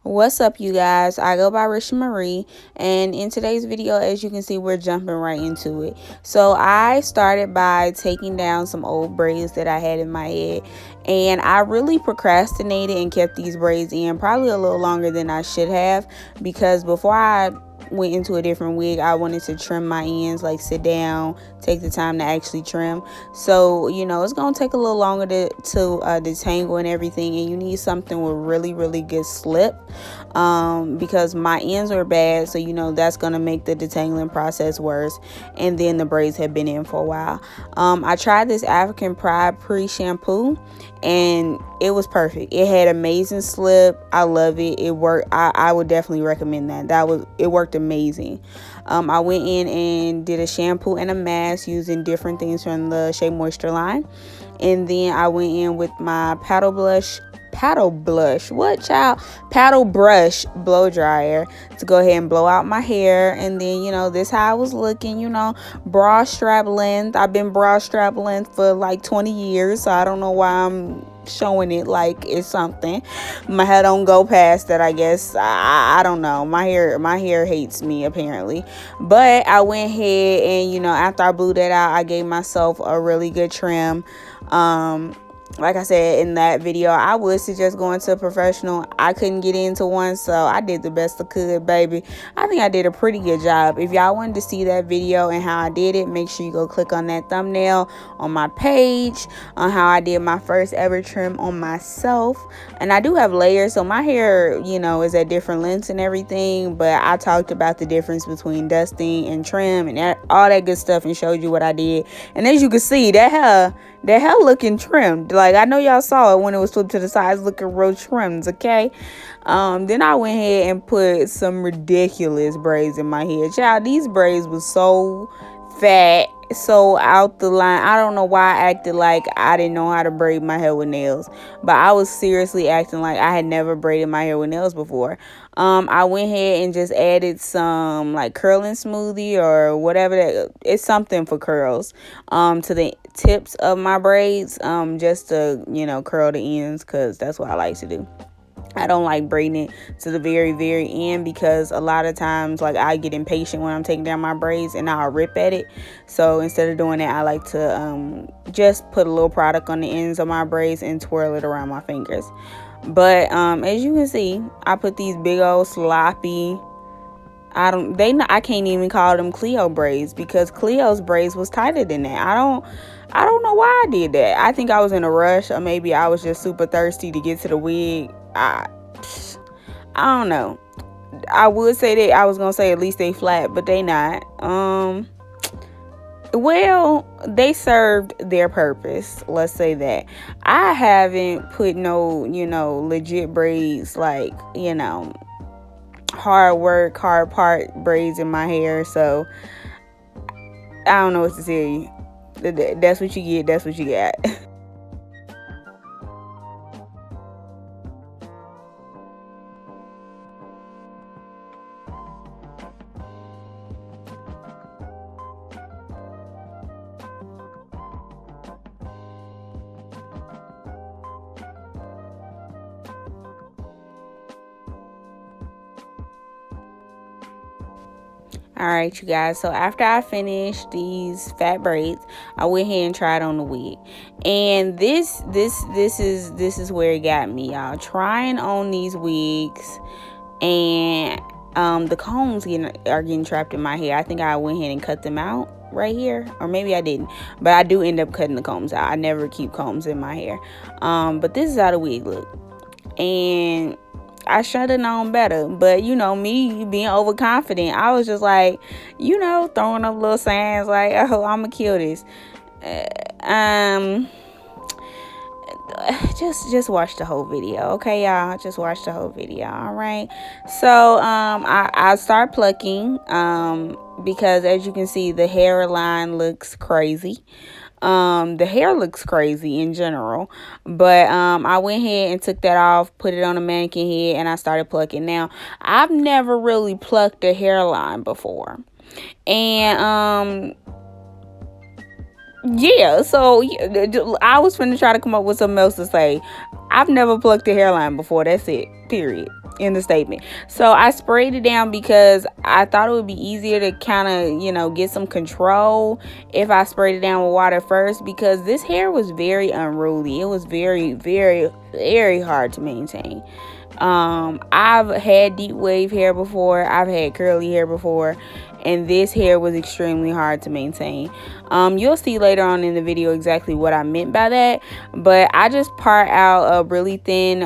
What's up, you guys? I go by Risha Marie, and in today's video, as you can see, we're jumping right into it. So I started by taking down some old braids that I had in my head, and I really procrastinated and kept these braids in probably a little longer than I should have, because before I went into a different wig, I wanted to trim my ends, like sit down, take the time to actually trim. So it's gonna take a little longer to detangle and everything, and you need something with really good slip, because my ends were bad, so that's gonna make the detangling process worse. And then the braids have been in for a while. I tried this African Pride pre-shampoo, and it was perfect. It had amazing slip. I love it. It worked. I would definitely recommend that. It worked amazing. I went in and did a shampoo and a mask using different things from the Shea Moisture line, and then I went in with my paddle brush blow dryer to go ahead and blow out my hair. And then this how I was looking, bra strap length. I've been bra strap length for like 20 years, so I don't know why I'm showing it like it's something. My hair don't go past that, I guess. I don't know. My hair hates me apparently. But I went ahead and after I blew that out, I gave myself a really good trim. Like I said in that video, I would suggest going to a professional. I couldn't get into one, so I did the best I could, baby. I think I did a pretty good job. If y'all wanted to see that video and how I did it, make sure you go click on that thumbnail on my page on how I did my first ever trim on myself. And I do have layers, so my hair, is at different lengths and everything, but I talked about the difference between dusting and trim and all that good stuff and showed you what I did. And as you can see, that hair looking trimmed. Like, I know y'all saw it when it was flipped to the sides, looking real trimmed, okay? Then I went ahead and put some ridiculous braids in my head. Child, these braids was so fat, so out the line. I don't know why I acted like I didn't know how to braid my hair with nails, but I was seriously acting like I had never braided my hair with nails before. I went ahead and just added some like curling smoothie or whatever it's something for curls to the tips of my braids, just to curl the ends, because that's what I like to do. I don't like braiding it to the very end, because a lot of times, like, I get impatient when I'm taking down my braids and I'll rip at it. So instead of doing that, I like to just put a little product on the ends of my braids and twirl it around my fingers. But as you can see, I put these big old sloppy, I can't even call them Cleo braids, because Cleo's braids was tighter than that. I don't know why I did that. I think I was in a rush, or maybe I was just super thirsty to get to the wig. I don't know. I would say that I was gonna say at least they flat, but they not. Well, they served their purpose, let's say that. I haven't put no legit braids, like hard work, hard part braids in my hair, so I don't know what to tell you. That's what you get. That's what you got. All right, you guys, so after I finished these fat braids, I went ahead and tried on the wig. And this is where it got me, y'all. Trying on these wigs, and the combs are getting trapped in my hair. I think I went ahead and cut them out right here, or maybe I didn't, but I do end up cutting the combs out. I never keep combs in my hair. But this is how the wig look, and I should have known better. But me being overconfident, I was just like, throwing up little signs like, oh, I'm gonna kill this. Just watch the whole video, okay, y'all? Just watch the whole video. All right, so I start plucking, because as you can see, the hairline looks crazy. The hair looks crazy in general, but I went ahead and took that off, put it on a mannequin head, and I started plucking. Now, I've never really plucked a hairline before, and yeah, so I was finna try to come up with something else to say. I've never plucked a hairline before. That's it, period. in the statement. So I sprayed it down because I thought it would be easier to kind of, get some control if I sprayed it down with water first, because this hair was very unruly. It was very, very, very hard to maintain. I've had deep wave hair before. I've had curly hair before, and this hair was extremely hard to maintain. You'll see later on in the video exactly what I meant by that, but I just part out a really thin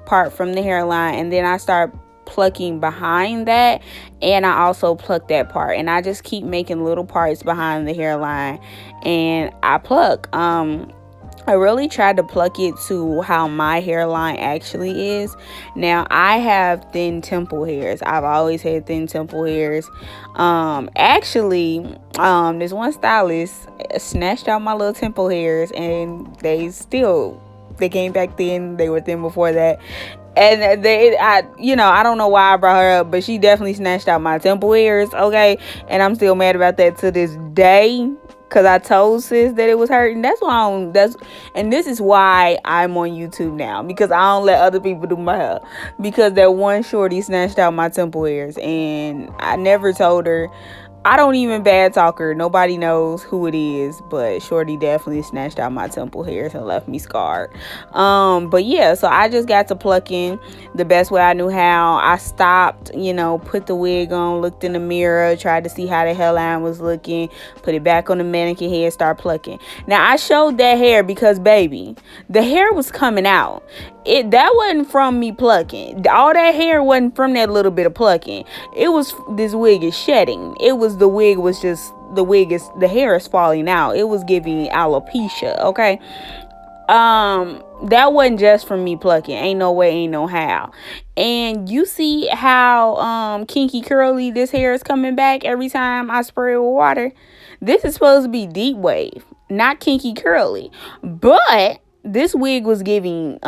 part from the hairline, and then I start plucking behind that, and I also pluck that part, and I just keep making little parts behind the hairline, and I pluck. I really tried to pluck it to how my hairline actually is. Now, I have thin temple hairs. I've always had thin temple hairs. Actually, this one stylist snatched out my little temple hairs, and they came back thin. They were thin before that. And I don't know why I brought her up, but she definitely snatched out my temple hairs, okay? And I'm still mad about that to this day, because I told sis that it was hurting. And this is why I'm on YouTube now, because I don't let other people do my hair, because that one shorty snatched out my temple hairs, and I never told her. I don't even bad talk her. Nobody knows who it is, but shorty definitely snatched out my temple hairs and left me scarred. But yeah, so I just got to plucking the best way I knew how. I stopped, put the wig on, looked in the mirror, tried to see how the hairline was looking, put it back on the mannequin head, start plucking. Now, I showed that hair because, baby, the hair was coming out. That wasn't from me plucking. All that hair wasn't from that little bit of plucking. It was, this wig is shedding. The hair is falling out. It was giving alopecia, okay? That wasn't just from me plucking. Ain't no way, ain't no how. And you see how kinky curly this hair is coming back every time I spray it with water. This is supposed to be deep wave, not kinky curly. But this wig was giving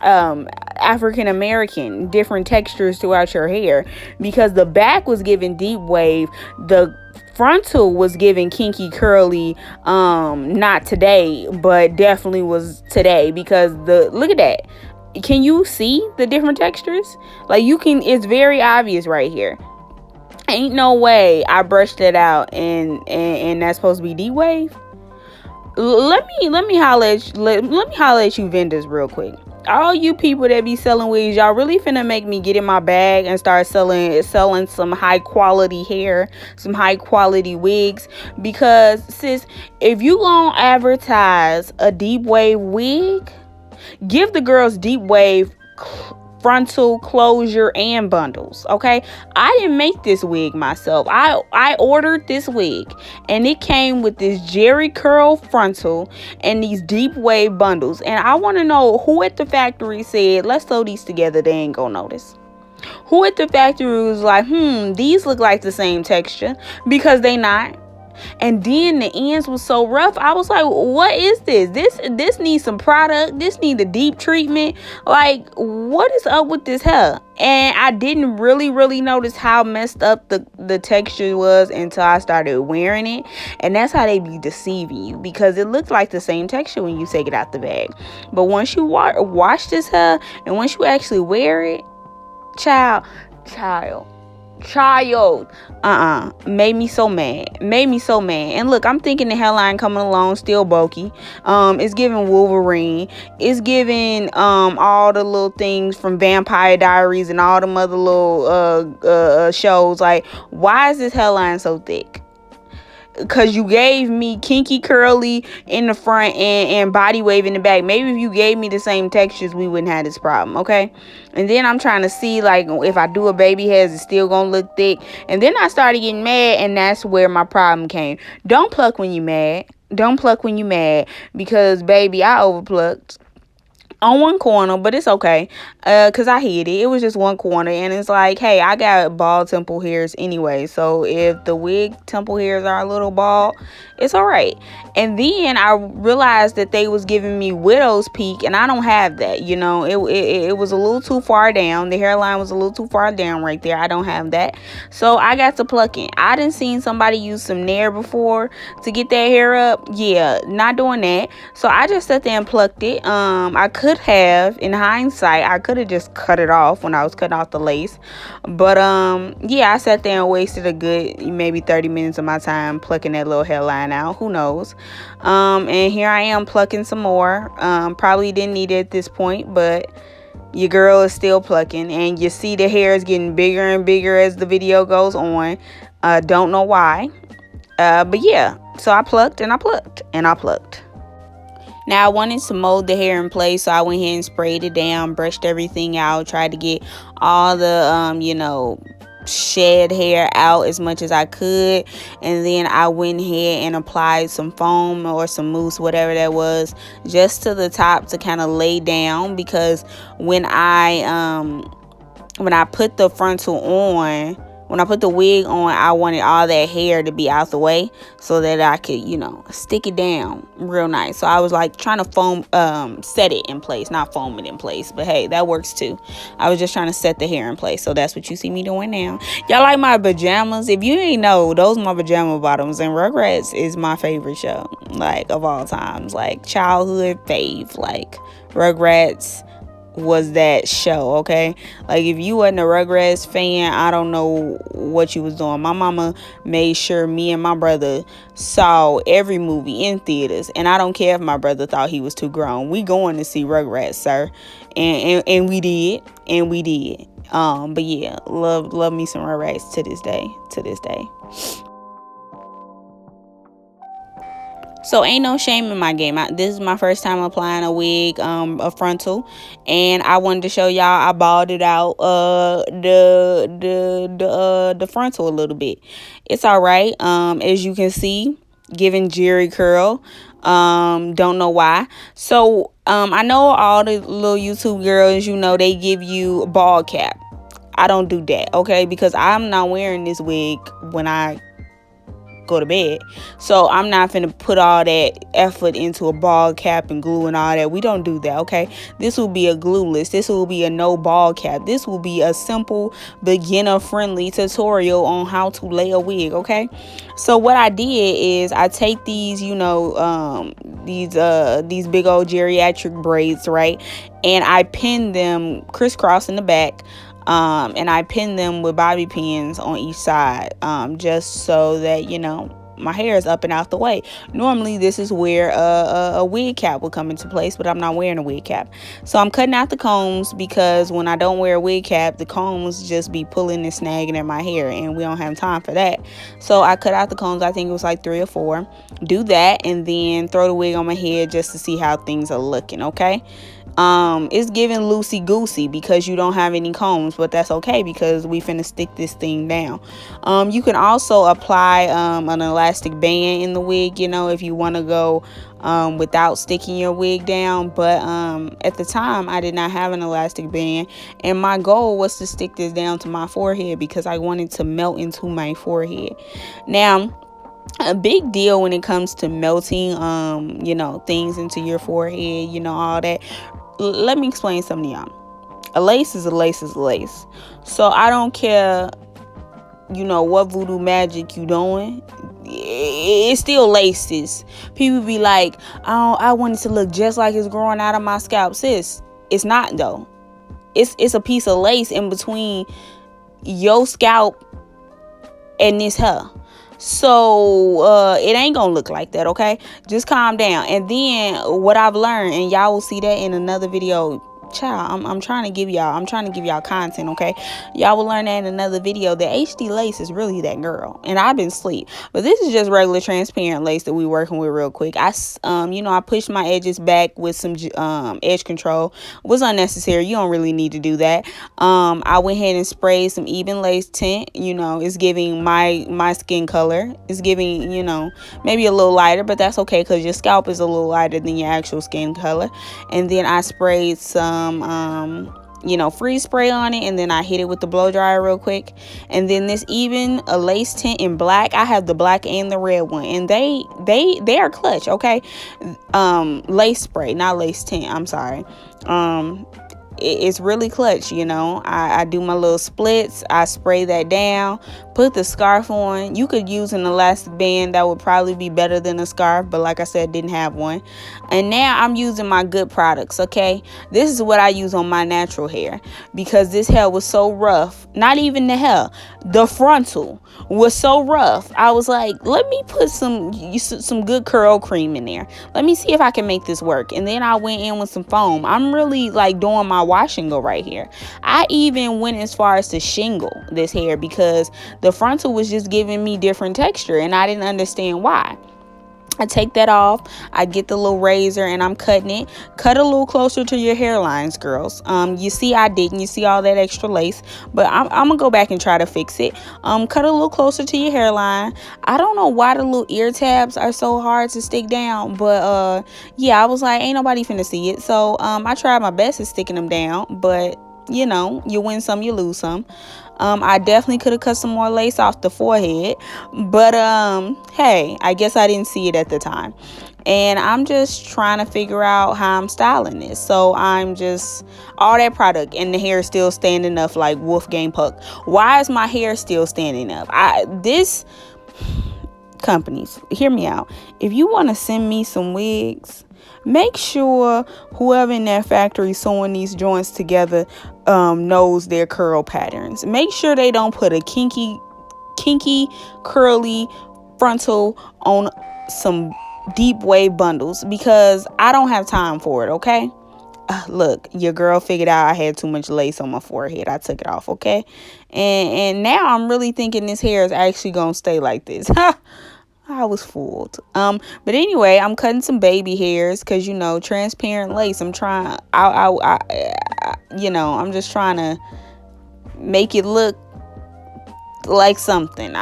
African American, different textures throughout your hair, because the back was giving deep wave, the frontal was giving kinky curly, not today, but definitely was today, because look at that. Can you see the different textures? Like, it's very obvious right here. Ain't no way I brushed it out and that's supposed to be deep wave. Let me holler at you vendors real quick. All you people that be selling wigs, y'all really finna make me get in my bag and start selling some high quality hair, some high quality wigs. Because, sis, if you gonna advertise a deep wave wig, give the girls deep wave frontal closure and bundles, okay? I didn't make this wig myself. I ordered this wig, and it came with this Jerry curl frontal and these deep wave bundles. And I want to know who at the factory said, let's throw these together, they ain't gonna notice. Who at the factory was like, these look like the same texture, because they not. And then the ends was so rough. I was like, what is this? This needs some product. This needs a deep treatment. Like, what is up with this hair? And I didn't really notice how messed up the texture was until I started wearing it. And that's how they be deceiving you, because it looks like the same texture when you take it out the bag. But once you wash this hair, and once you actually wear it, child, made me so mad. And look, I'm thinking the hairline coming along still bulky. It's giving Wolverine. It's giving all the little things from Vampire Diaries and all them other little shows. Like, why is this hairline so thick? Because you gave me kinky curly in the front and body wave in the back. Maybe if you gave me the same textures, we wouldn't have this problem, okay? And then I'm trying to see, like, if I do a baby hair, is it still gonna look thick? And then I started getting mad, and that's where my problem came. Don't pluck when you mad. Because, baby, I overplucked on one corner, but it's okay, because I hid it. It was just one corner, and it's like, hey, I got bald temple hairs anyway, so if the wig temple hairs are a little bald, it's all right. And then I realized that they was giving me widow's peak, and I don't have that. It was a little too far down. The hairline was a little too far down right there. I don't have that, so I got to plucking. I done seen somebody use some Nair before to get that hair up. Yeah, not doing that. So I just sat there and plucked it. I could could have, in hindsight, I could have just cut it off when I was cutting off the lace. But yeah, I sat there and wasted a good maybe 30 minutes of my time plucking that little hairline out. Who knows? And here I am plucking some more. Probably didn't need it at this point, but your girl is still plucking, and you see the hair is getting bigger and bigger as the video goes on. Don't know why. But yeah, so I plucked and I plucked and I plucked. Now I wanted to mold the hair in place, so I went ahead and sprayed it down, brushed everything out, tried to get all the shed hair out as much as I could, and then I went ahead and applied some foam or some mousse, whatever that was, just to the top to kind of lay down, because when I put the frontal on, when I put the wig on, I wanted all that hair to be out the way so that I could, stick it down real nice. So I was like trying to set it in place, not foam it in place. But hey, that works too. I was just trying to set the hair in place. So that's what you see me doing now. Y'all like my pajamas? If you ain't know, those are my pajama bottoms. And Rugrats is my favorite show, like, of all times. Like, childhood fave. Like, Rugrats was that show, okay? Like, if you wasn't a Rugrats fan, I don't know what you was doing. My mama made sure me and my brother saw every movie in theaters, and I don't care if my brother thought he was too grown. We going to see Rugrats, sir. And we did. But yeah, love me some Rugrats to this day. So ain't no shame in my game. This is my first time applying a wig, a frontal, and I wanted to show y'all I balled it out the frontal a little bit. It's all right. As you can see, giving Jerry curl. Don't know why. So I know all the little YouTube girls, they give you a ball cap. I don't do that, okay? Because I'm not wearing this wig when I go to bed, so I'm not finna put all that effort into a ball cap and glue and all that. We don't do that, okay? This will be a glueless, this will be a no ball cap, this will be a simple beginner friendly tutorial on how to lay a wig, okay? So what I did is I take these these big old geriatric braids, right, and I pin them crisscross in the back. And I pin them with bobby pins on each side, just so that, my hair is up and out the way. Normally, this is where a wig cap will come into place, but I'm not wearing a wig cap. So I'm cutting out the combs, because when I don't wear a wig cap, the combs just be pulling and snagging at my hair, and we don't have time for that. So I cut out the combs. I think it was like 3 or 4. Do that, and then throw the wig on my head just to see how things are looking, okay? It's giving loosey goosey because you don't have any combs, but that's okay because we finna stick this thing down. You can also apply an elastic band in the wig, if you want to go without sticking your wig down. But at the time, I did not have an elastic band, and my goal was to stick this down to my forehead because I wanted to melt into my forehead. Now, a big deal when it comes to melting things into your forehead, all that. Let me explain something to y'all. A lace is a lace is a lace. So I don't care, what voodoo magic you doing. It's still laces. People be like, oh, I want it to look just like it's growing out of my scalp. Sis, it's not though. It's a piece of lace in between your scalp and this hair. So it ain't gonna look like that, okay? Just calm down. And then what I've learned, and y'all will see that in another video. Child, I'm trying to give y'all content, okay? Y'all will learn that in another video. The HD lace is really that girl, and I've been asleep. But this is just regular transparent lace that we working with real quick. I pushed my edges back with some edge control. It was unnecessary. You don't really need to do that. I went ahead and sprayed some even lace tint. It's giving my skin color. It's giving maybe a little lighter, but that's okay because your scalp is a little lighter than your actual skin color. And then I sprayed some freeze spray on it, and then I hit it with the blow dryer real quick. And then this a lace tint in black. I have the black and the red one, and they are clutch, okay? Lace spray, not lace tint, I'm sorry. it's really clutch, you know. I do my little splits, I spray that down, put the scarf on. You could use an elastic band, that would probably be better than a scarf, but like I said, didn't have one. And now I'm using my good products, okay? This is what I use on my natural hair, because this hair was so rough. Not even the hair, the frontal was so rough. I was like, let me put some good curl cream in there. Let me see if I can make this work. And then I went in with some foam. I'm really like doing my wash and go right here. I even went as far as to shingle this hair, because the frontal was just giving me different texture and I didn't understand why. I take that off, I get the little razor and I'm cutting it. Cut a little closer to your hairlines, girls. You see I didn't. You see all that extra lace, but I'm gonna go back and try to fix it. Cut a little closer to your hairline. I don't know why the little ear tabs are so hard to stick down, but yeah, I was like, ain't nobody finna see it. So I tried my best at sticking them down, but you know, you win some, you lose some. I definitely could have cut some more lace off the forehead, but hey, I guess I didn't see it at the time. And I'm just trying to figure out how I'm styling this. So I'm just, all that product and the hair still standing up like Wolfgang Puck. Why is my hair still standing up? This companies, hear me out. If you want to send me some wigs, make sure whoever in that factory sewing these joints together knows their curl patterns. Make sure they don't put a kinky curly frontal on some deep wave bundles, because I don't have time for it, okay? Look, your girl figured out I had too much lace on my forehead. I took it off, okay? And now I'm really thinking this hair is actually gonna stay like this. I was fooled. But anyway, I'm cutting some baby hairs, because you know, transparent lace. I'm trying, you know, I'm just trying to make it look like something.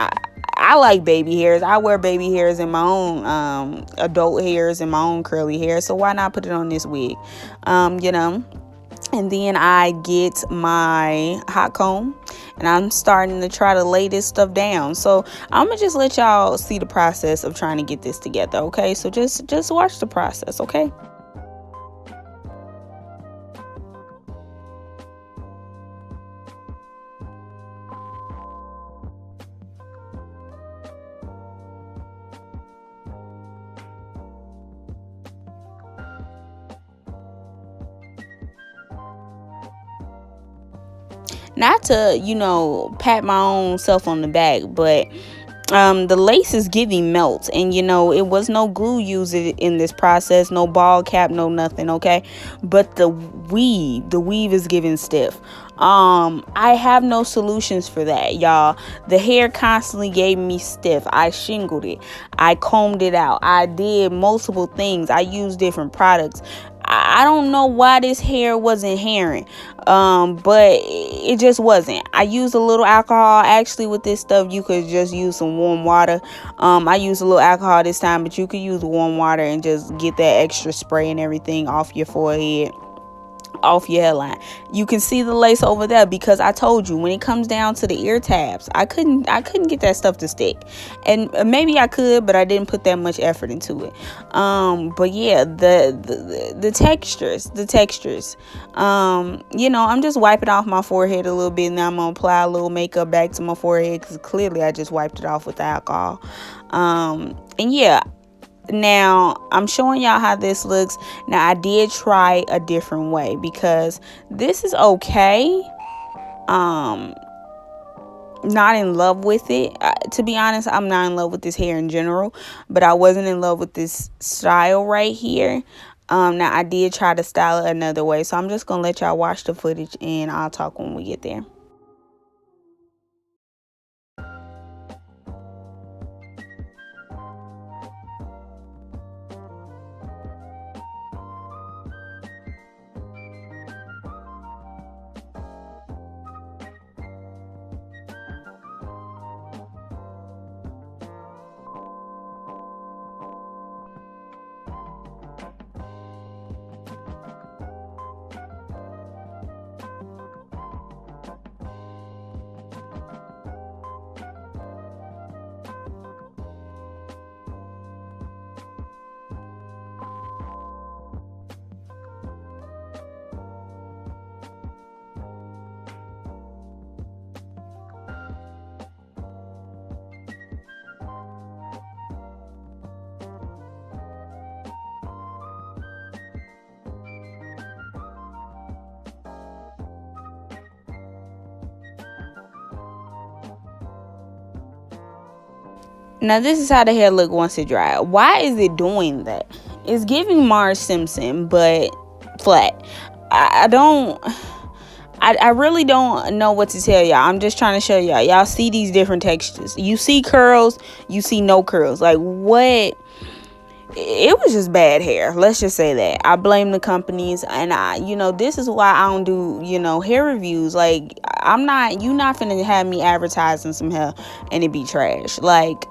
I like baby hairs. I wear baby hairs in my own adult hairs and my own curly hair, so why not put it on this wig? You know. And then I get my hot comb and I'm starting to try to lay this stuff down. So I'm gonna just let y'all see the process of trying to get this together, okay? So just watch the process, okay? Not to, you know, pat my own self on the back, but the lace is giving melt, and you know, it was no glue used in this process, no ball cap, no nothing, okay? But the weave is giving stiff. I have no solutions for that, y'all. The hair constantly gave me stiff. I shingled it, I combed it out, I did multiple things, I used different products. I don't know why this hair wasn't hairing, but it just wasn't. I used a little alcohol. Actually, with this stuff, you could just use some warm water. I used a little alcohol this time, but you could use warm water and just get that extra spray and everything off your forehead, off your hairline. You can see the lace over there, because I told you, when it comes down to the ear tabs, I couldn't get that stuff to stick. And maybe I could, but I didn't put that much effort into it. But yeah, the textures, you know, I'm just wiping off my forehead a little bit. Now I'm gonna apply a little makeup back to my forehead, because clearly I just wiped it off with alcohol. And yeah, now I'm showing y'all how this looks. Now I did try a different way, because this is okay. Not in love with it. To be honest, I'm not in love with this hair in general, but I wasn't in love with this style right here. Now I did try to style it another way, so I'm just gonna let y'all watch the footage and I'll talk when we get there. Now this is how the hair look once it dry. Why is it doing that? It's giving Marge Simpson, but flat. I don't. I really don't know what to tell y'all. I'm just trying to show y'all. Y'all see these different textures. You see curls, you see no curls. Like, what? It was just bad hair. Let's just say that. I blame the companies, and this is why I don't do, hair reviews. Like, you not finna have me advertising some hair and it be trash. Like,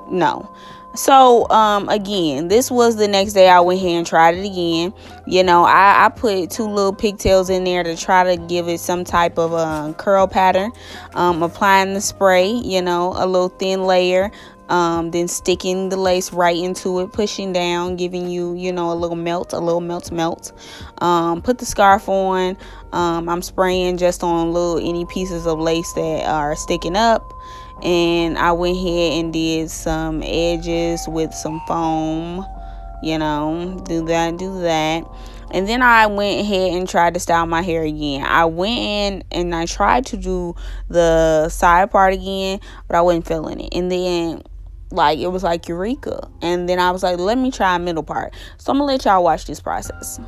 no. So again, this was the next day. I went here and tried it again. I put 2 little pigtails in there to try to give it some type of curl pattern. Applying the spray, a little thin layer, then sticking the lace right into it, pushing down, giving you, a little melt. Put the scarf on. I'm spraying just on any pieces of lace that are sticking up. And I went ahead and did some edges with some foam, do that. And then I went ahead and tried to style my hair again. I went in and I tried to do the side part again, but I wasn't feeling it. And then, it was like eureka. And then I was like, let me try a middle part. So I'm going to let y'all watch this process.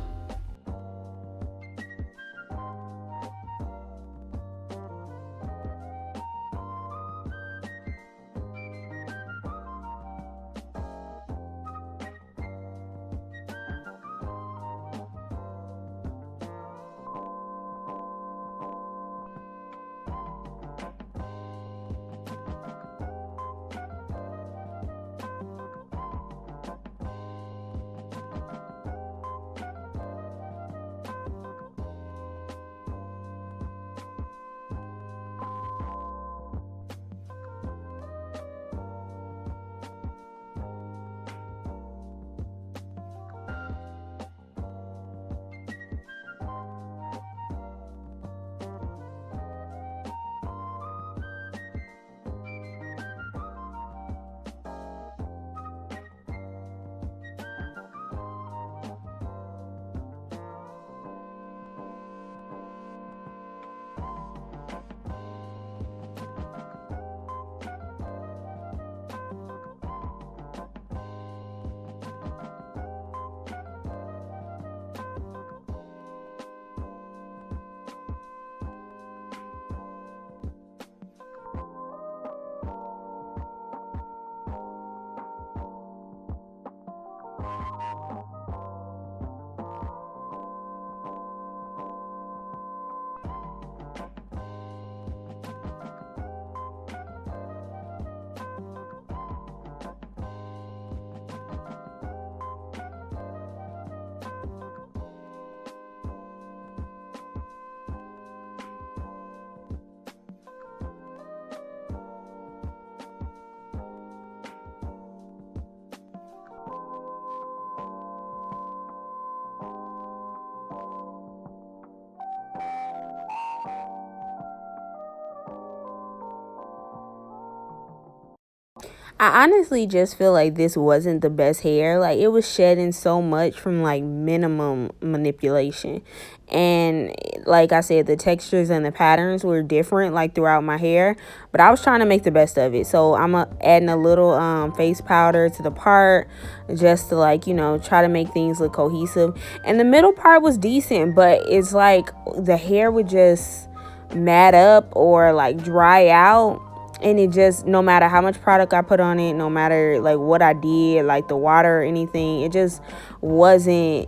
I honestly just feel like this wasn't the best hair. Like, it was shedding so much from minimum manipulation. And like I said, the textures and the patterns were different throughout my hair, but I was trying to make the best of it. So I'm adding a little face powder to the part just to try to make things look cohesive. And the middle part was decent, but it's the hair would just mat up or dry out. And it just, no matter how much product I put on it, no matter what I did, the water or anything, it just wasn't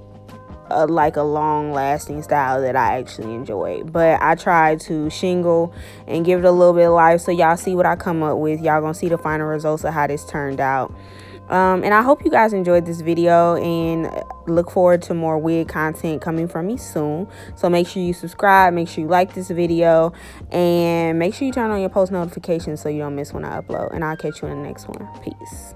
a long lasting style that I actually enjoyed. But I tried to shingle and give it a little bit of life, so y'all see what I come up with. Y'all gonna see the final results of how this turned out. And I hope you guys enjoyed this video, and look forward to more wig content coming from me soon. So make sure you subscribe, make sure you like this video, and make sure you turn on your post notifications so you don't miss when I upload. And I'll catch you in the next one. Peace.